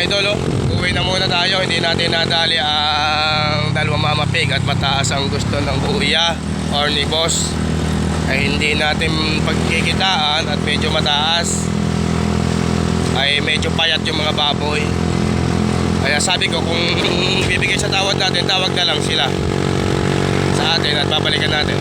idol, oh. Uwi na muna tayo. Hindi natin nadali ang dalawang Mama Pig at mataas ang gusto ng kuya or ni boss. Ay hindi natin pagkikitaan at medyo mataas. Ay medyo payat yung mga baboy. Kaya sabi ko kung bibigay sa tawad natin, tawag na lang sila sa atin at babalikan natin.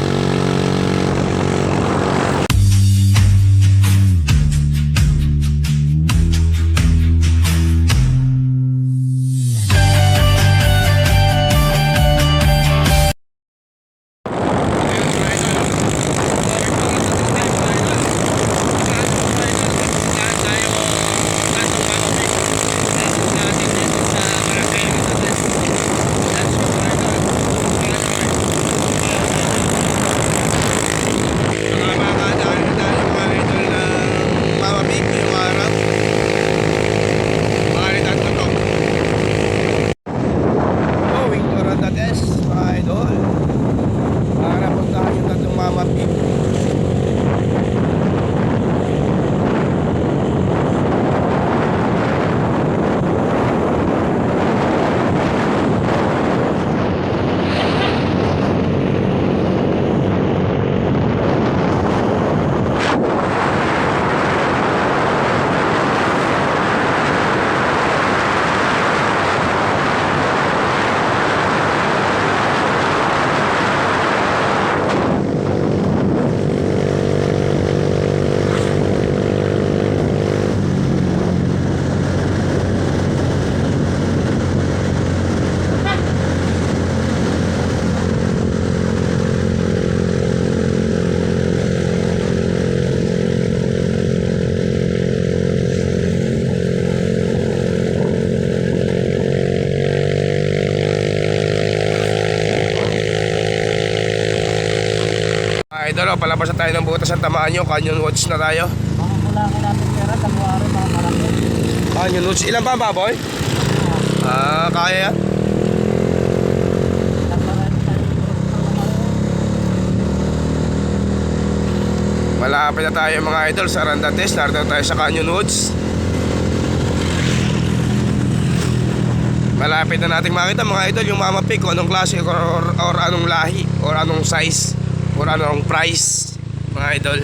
Idol, palabas na tayo ng butas at tamaan nyo. Canyon Woods na tayo. Mamamulaki natin pera, taluari, mga marami. Canyon Woods, ilan pa baboy? Kaya yan? Malapit na tayo mga idol sa Arandates. Narito tayo sa Canyon Woods. Malapit na natin makita mga idol yung Mama Pig, kung anong klase or anong lahi or anong size or anong price mga idol.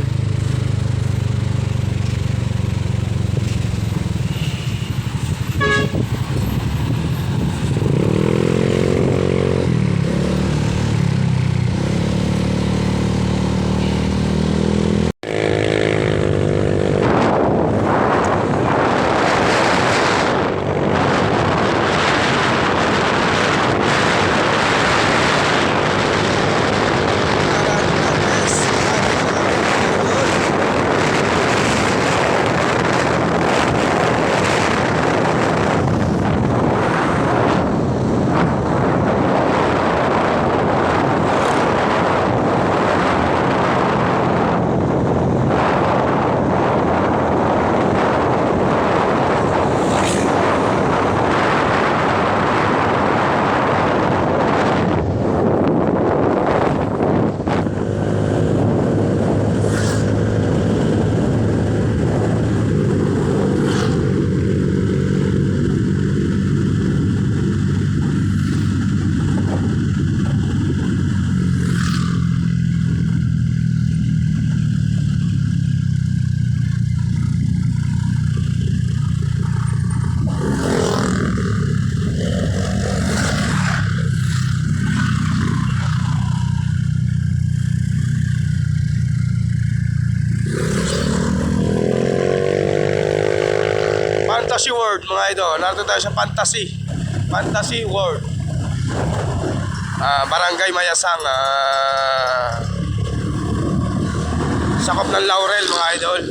Fantasy World mga idol. Narito tayo sa Fantasy World. Barangay Mayasang, sakop ng Laurel mga idol.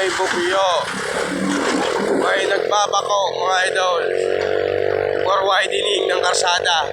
may bukyo, may nagbabako mga idol for widening ng karsada.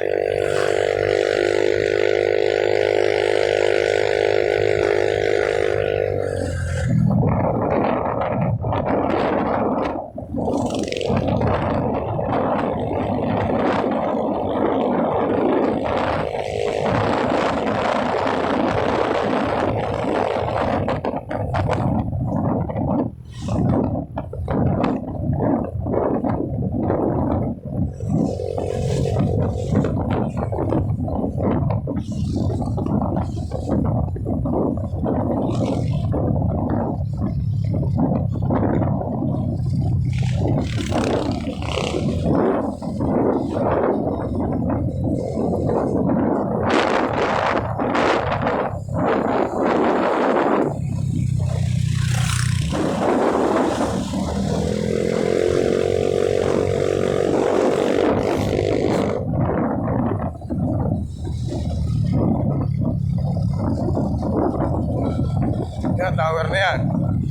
Yan, tower na yan.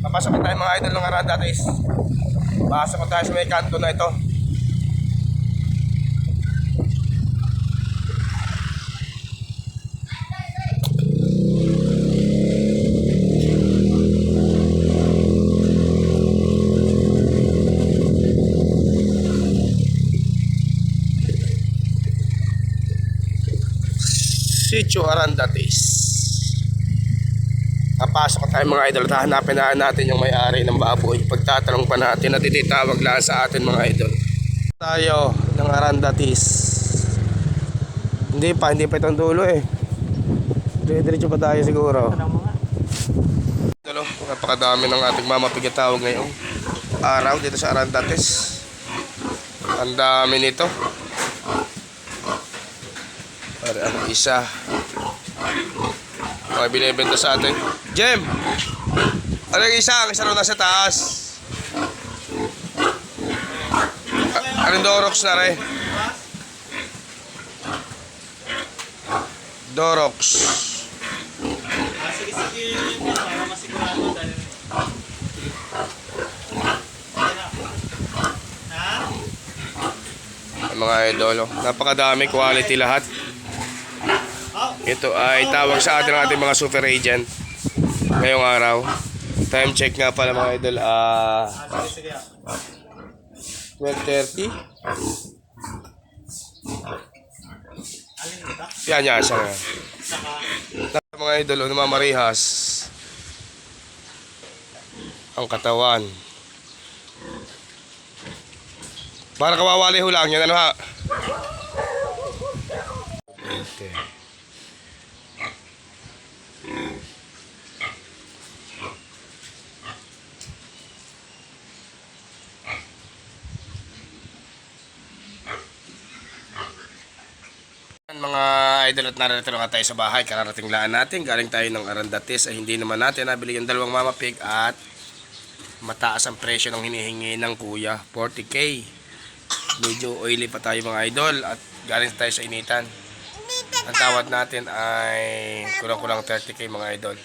Papasok tayo mga idol ng Arandatis. Pasok tayo sa may kanto na ito. Sitio Arandatis. Papasok tayo mga idol at hanapin natin yung may-ari ng baboy. Pagtatanong pa natin at ititawag lang sa atin mga idol. Tayo ng Arandatis. Hindi pa itong dulo eh. Diretso pa tayo siguro. Idol, napakadami ng ating mamapigitawag ngayong araw dito sa Arandatis. Ang dami nito. Para ang isa. Mga binibenta sa atin. Jem! Ano yung isa? Ang isa rin nasa taas. Anong Dorox na rin? Dorox. Mga idolo, napakadami, quality lahat. Ito ay tawag sa atin ng ating mga super agent ngayong araw. Time check nga pala mga idol, 12:30. Yan siya nga. Mga idol, namamarihas ang katawan. Para kawawali ho lang yan, ano ha? Okay. Mga idol, at narito lang tayo sa bahay. Kararating laan natin, galing tayo ng Arandatis ay hindi naman natin nabili yung dalawang Mama Pig at mataas ang presyo ng hinihingi ng kuya, 40k. Medyo oily pa tayo mga idol at galing tayo sa initan. Ang tawad natin ay kulang-kulang 30k mga idol.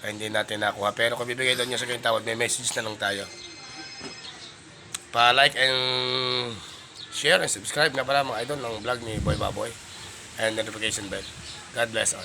Kaya hindi natin nakuha, pero kung bibigay doon nyo sa kanyang tawad, may message na lang tayo. Pa-like and share and subscribe nga pala mga idol ng vlog ni Boy Baboy and notification bell. God bless all.